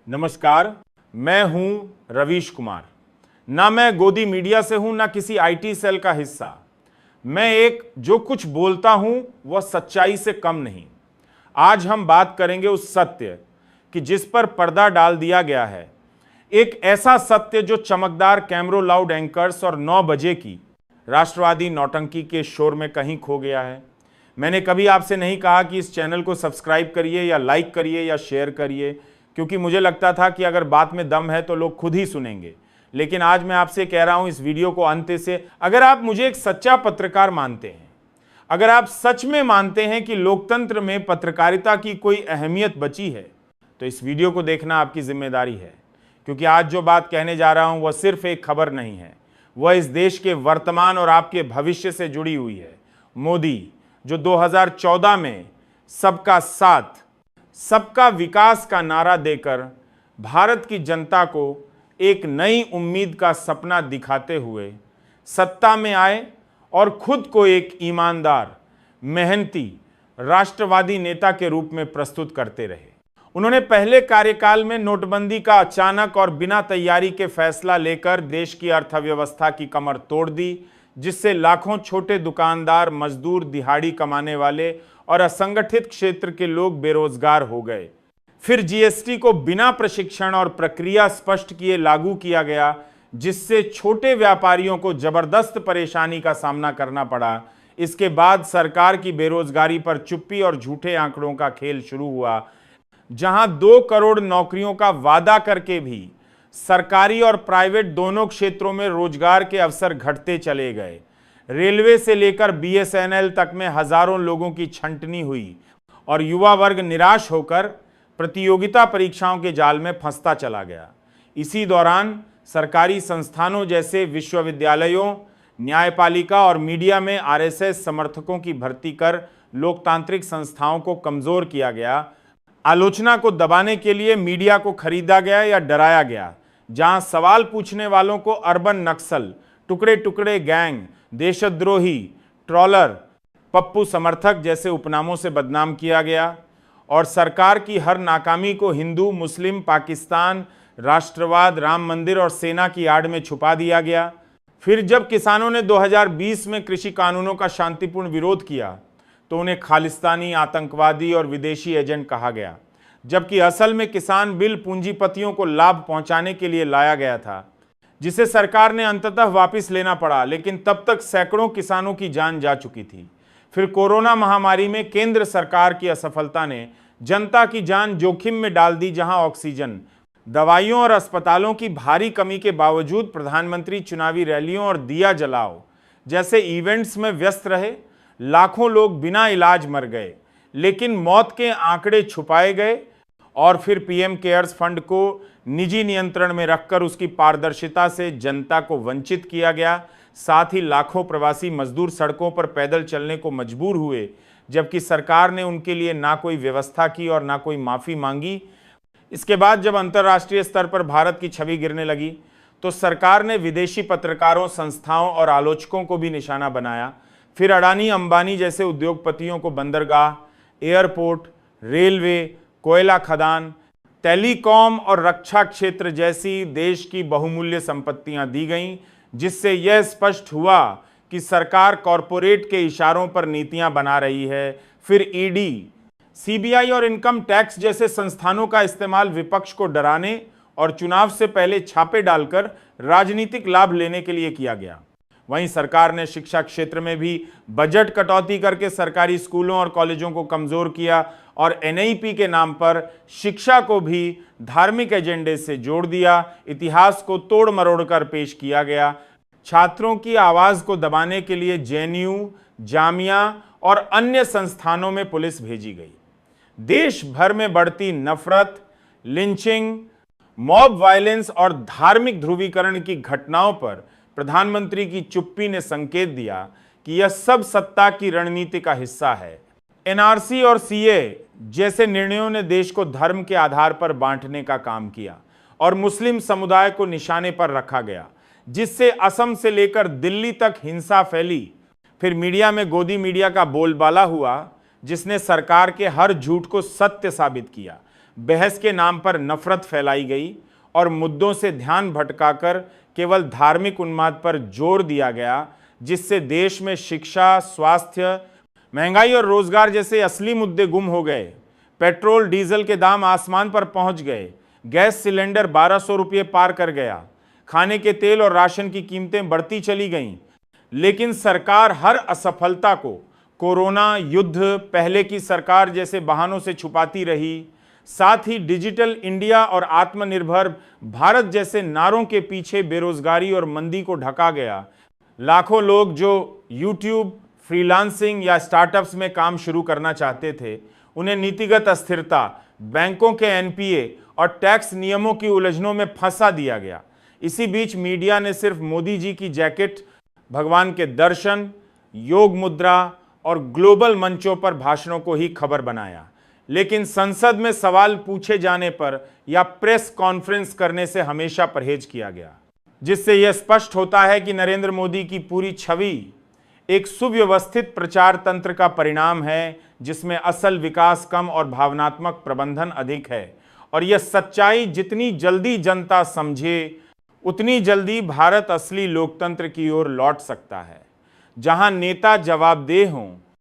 नमस्कार, मैं हूं रवीश कुमार। ना मैं गोदी मीडिया से हूं, ना किसी आईटी सेल का हिस्सा। मैं जो कुछ बोलता हूं वह सच्चाई से कम नहीं। आज हम बात करेंगे उस सत्य कि जिस पर पर्दा डाल दिया गया है। एक ऐसा सत्य जो चमकदार कैमरों, लाउड एंकर्स और 9 बजे की राष्ट्रवादी नौटंकी के शोर में कहीं खो गया है। मैंने कभी आपसे नहीं कहा कि इस चैनल को सब्सक्राइब करिए या लाइक करिए या शेयर करिए, क्योंकि मुझे लगता था कि अगर बात में दम है तो लोग खुद ही सुनेंगे। लेकिन आज मैं आपसे कह रहा हूं, इस वीडियो को अंत से, अगर आप मुझे एक सच्चा पत्रकार मानते हैं, अगर आप सच में मानते हैं कि लोकतंत्र में पत्रकारिता की कोई अहमियत बची है, तो इस वीडियो को देखना आपकी जिम्मेदारी है। क्योंकि आज जो बात कहने जा रहा हूं वह सिर्फ एक खबर नहीं है, वह इस देश के वर्तमान और आपके भविष्य से जुड़ी हुई है। मोदी, जो 2014 में सबका साथ, सबका विकास का नारा देकर भारत की जनता को एक नई उम्मीद का सपना दिखाते हुए सत्ता में आए और खुद को एक ईमानदार, मेहनती, राष्ट्रवादी नेता के रूप में प्रस्तुत करते रहे। उन्होंने पहले कार्यकाल में नोटबंदी का अचानक और बिना तैयारी के फैसला लेकर देश की अर्थव्यवस्था की कमर तोड़ दी, जिससे लाखों छोटे दुकानदार, मजदूर, दिहाड़ी कमाने वाले और असंगठित क्षेत्र के लोग बेरोजगार हो गए। फिर जीएसटी को बिना प्रशिक्षण और प्रक्रिया स्पष्ट किए लागू किया गया, जिससे छोटे व्यापारियों को जबरदस्त परेशानी का सामना करना पड़ा। इसके बाद सरकार की बेरोजगारी पर चुप्पी और झूठे आंकड़ों का खेल शुरू हुआ, जहां 2 करोड़ नौकरियों का वादा करके भी सरकारी और प्राइवेट दोनों क्षेत्रों में रोजगार के अवसर घटते चले गए। रेलवे से लेकर बीएसएनएल तक में हजारों लोगों की छंटनी हुई और युवा वर्ग निराश होकर प्रतियोगिता परीक्षाओं के जाल में फंसता चला गया। इसी दौरान सरकारी संस्थानों जैसे विश्वविद्यालयों, न्यायपालिका और मीडिया में आरएसएस समर्थकों की भर्ती कर लोकतांत्रिक संस्थाओं को कमजोर किया गया। आलोचना को दबाने के लिए मीडिया को खरीदा गया या डराया गया। जहां सवाल पूछने वालों को अर्बन नक्सल, टुकड़े टुकड़े गैंग, देशद्रोही, ट्रॉलर, पप्पू समर्थक जैसे उपनामों से बदनाम किया गया और सरकार की हर नाकामी को हिंदू, मुस्लिम, पाकिस्तान, राष्ट्रवाद, राम मंदिर और सेना की आड़ में छुपा दिया गया। फिर जब किसानों ने 2020 में कृषि कानूनों का शांतिपूर्ण विरोध किया तो उन्हें खालिस्तानी, आतंकवादी और विदेशी एजेंट कहा गया, जबकि असल में किसान बिल पूंजीपतियों को लाभ पहुंचाने के लिए लाया गया था, जिसे सरकार ने अंततः वापस लेना पड़ा। लेकिन तब तक सैकड़ों किसानों की जान जा चुकी थी। फिर कोरोना महामारी में केंद्र सरकार की असफलता ने जनता की जान जोखिम में डाल दी, जहां ऑक्सीजन, दवाइयों और अस्पतालों की भारी कमी के बावजूद प्रधानमंत्री चुनावी रैलियों और दिया जलाओ जैसे इवेंट्स में व्यस्त रहे। लाखों लोग बिना इलाज मर गए, लेकिन मौत के आंकड़े छुपाए गए और फिर पीएम केयर्स फंड को निजी नियंत्रण में रखकर उसकी पारदर्शिता से जनता को वंचित किया गया। साथ ही लाखों प्रवासी मजदूर सड़कों पर पैदल चलने को मजबूर हुए, जबकि सरकार ने उनके लिए ना कोई व्यवस्था की और ना कोई माफी मांगी। इसके बाद जब अंतर्राष्ट्रीय स्तर पर भारत की छवि गिरने लगी तो सरकार ने विदेशी पत्रकारों, संस्थाओं और आलोचकों को भी निशाना बनाया। फिर अडानी, अंबानी जैसे उद्योगपतियों को बंदरगाह, एयरपोर्ट, रेलवे, कोयला खदान, टेलीकॉम और रक्षा क्षेत्र जैसी देश की बहुमूल्य संपत्तियां दी गईं, जिससे यह स्पष्ट हुआ कि सरकार कॉरपोरेट के इशारों पर नीतियां बना रही है। फिर ईडी, सीबीआई और इनकम टैक्स जैसे संस्थानों का इस्तेमाल विपक्ष को डराने और चुनाव से पहले छापे डालकर राजनीतिक लाभ लेने के लिए किया गया। वहीं सरकार ने शिक्षा क्षेत्र में भी बजट कटौती करके सरकारी स्कूलों और कॉलेजों को कमजोर किया और एनईपी के नाम पर शिक्षा को भी धार्मिक एजेंडे से जोड़ दिया। इतिहास को तोड़ मरोड़ कर पेश किया गया। छात्रों की आवाज को दबाने के लिए जेएनयू, जामिया और अन्य संस्थानों में पुलिस भेजी गई। देश भर में बढ़ती नफरत, लिंचिंग, मॉब वायलेंस और धार्मिक ध्रुवीकरण की घटनाओं पर प्रधानमंत्री की चुप्पी ने संकेत दिया कि यह सब सत्ता की रणनीति का हिस्सा है। एनआरसी और सीए जैसे निर्णयों ने देश को धर्म के आधार पर बांटने का काम किया और मुस्लिम समुदाय को निशाने पर रखा गया, जिससे असम से लेकर दिल्ली तक हिंसा फैली। फिर मीडिया में गोदी मीडिया का बोलबाला हुआ, जिसने सरकार के हर झूठ को सत्य साबित किया। बहस के नाम पर नफरत फैलाई गई और मुद्दों से ध्यान भटकाकर केवल धार्मिक उन्माद पर जोर दिया गया, जिससे देश में शिक्षा, स्वास्थ्य, महंगाई और रोजगार जैसे असली मुद्दे गुम हो गए। पेट्रोल डीजल के दाम आसमान पर पहुंच गए, गैस सिलेंडर 1200 रुपये पार कर गया, खाने के तेल और राशन की कीमतें बढ़ती चली गईं। लेकिन सरकार हर असफलता को कोरोना, युद्ध, पहले की सरकार जैसे बहानों से छुपाती रही। साथ ही डिजिटल इंडिया और आत्मनिर्भर भारत जैसे नारों के पीछे बेरोजगारी और मंदी को ढका गया। लाखों लोग जो यूट्यूब, फ्रीलांसिंग या स्टार्टअप्स में काम शुरू करना चाहते थे, उन्हें नीतिगत अस्थिरता, बैंकों के एनपीए और टैक्स नियमों की उलझनों में फंसा दिया गया। इसी बीच मीडिया ने सिर्फ मोदी जी की जैकेट, भगवान के दर्शन, योग मुद्रा और ग्लोबल मंचों पर भाषणों को ही खबर बनाया। लेकिन संसद में सवाल पूछे जाने पर या प्रेस कॉन्फ्रेंस करने से हमेशा परहेज किया गया, जिससे यह स्पष्ट होता है कि नरेंद्र मोदी की पूरी छवि एक सुव्यवस्थित प्रचार तंत्र का परिणाम है, जिसमें असल विकास कम और भावनात्मक प्रबंधन अधिक है। और यह सच्चाई जितनी जल्दी जनता समझे, उतनी जल्दी भारत असली लोकतंत्र की ओर लौट सकता है, जहां नेता जवाबदेह हों,